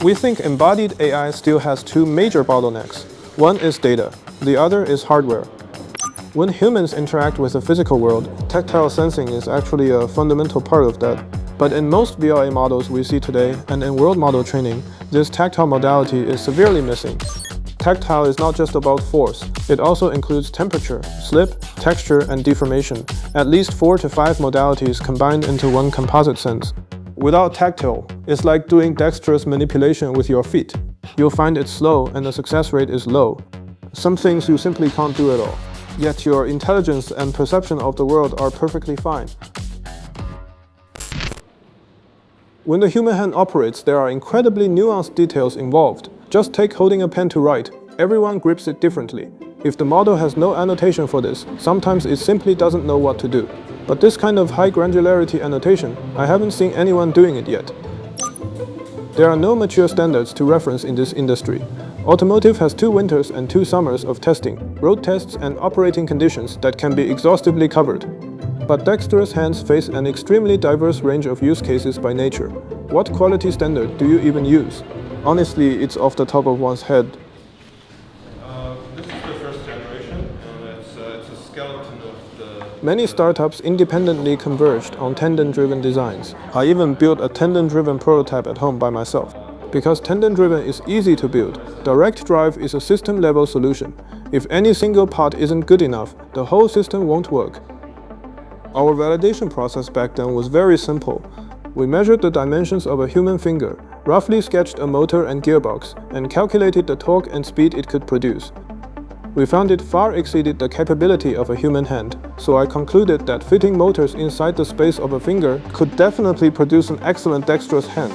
We think embodied AI still has two major bottlenecks. One is data, the other is hardware. When humans interact with the physical world, tactile sensing is actually a fundamental part of that. But in most VLA models we see today, and in world model training, this tactile modality is severely missing. Tactile is not just about force, it also includes temperature, slip, texture, and deformation, at least 4 to 5 modalities combined into one composite sense. Without tactile, it's like doing dexterous manipulation with your feet. You'll find it slow and the success rate is low. Some things you simply can't do at all. Yet your intelligence and perception of the world are perfectly fine. When the human hand operates, there are incredibly nuanced details involved. Just take holding a pen to write. Everyone grips it differently. If the model has no annotation for this, sometimes it simply doesn't know what to do. But this kind of high granularity annotation, I haven't seen anyone doing it yet. There are no mature standards to reference in this industry. Automotive has 2 winters and 2 summers of testing, road tests and operating conditions that can be exhaustively covered. But dexterous hands face an extremely diverse range of use cases by nature. What quality standard do you even use? Honestly, it's off the top of one's head. This is the first generation, and it's a skeleton of the... Many startups independently converged on tendon-driven designs. I even built a tendon-driven prototype at home by myself. Because tendon-driven is easy to build, direct drive is a system-level solution. If any single part isn't good enough, the whole system won't work. Our validation process back then was very simple. We measured the dimensions of a human finger, roughly sketched a motor and gearbox, and calculated the torque and speed it could produce. We found it far exceeded the capability of a human hand, so I concluded that fitting motors inside the space of a finger could definitely produce an excellent dexterous hand.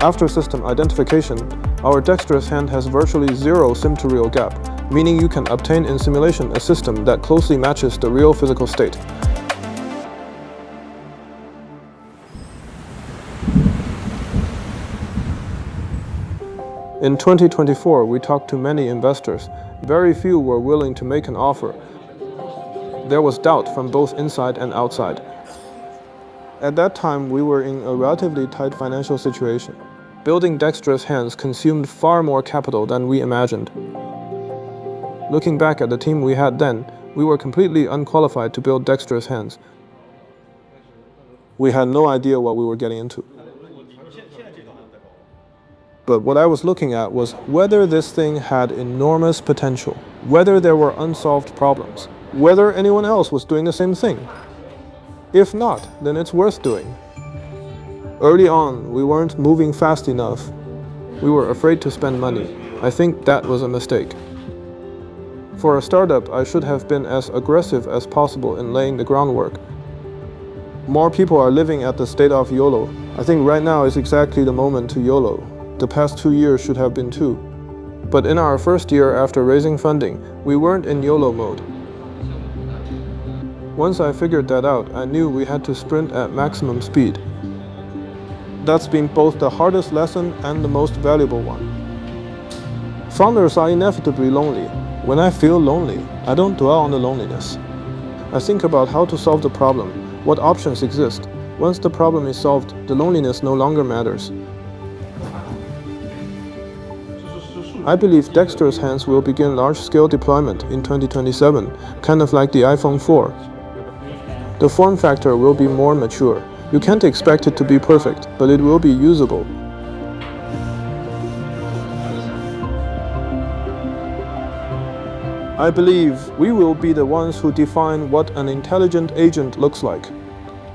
After system identification, our dexterous hand has virtually zero sim-to-real gap, meaning you can obtain in simulation a system that closely matches the real physical state. In 2024, we talked to many investors. Very few were willing to make an offer. There was doubt from both inside and outside. At that time, we were in a relatively tight financial situation. Building dexterous hands consumed far more capital than we imagined. Looking back at the team we had then, we were completely unqualified to build dexterous hands. We had no idea what we were getting into. But what I was looking at was whether this thing had enormous potential, whether there were unsolved problems, whether anyone else was doing the same thing. If not, then it's worth doing. Early on, we weren't moving fast enough. We were afraid to spend money. I think that was a mistake. For a startup, I should have been as aggressive as possible in laying the groundwork. More people are living at the state of YOLO. I think right now is exactly the moment to YOLO. The past 2 years should have been too. But in our first year after raising funding, we weren't in YOLO mode. Once I figured that out, I knew we had to sprint at maximum speed. That's been both the hardest lesson and the most valuable one. Founders are inevitably lonely. When I feel lonely, I don't dwell on the loneliness. I think about how to solve the problem, what options exist. Once the problem is solved, the loneliness no longer matters. I believe dexterous hands will begin large-scale deployment in 2027, kind of like the iPhone 4. The form factor will be more mature. You can't expect it to be perfect, but it will be usable. I believe we will be the ones who define what an intelligent agent looks like.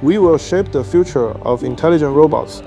We will shape the future of intelligent robots.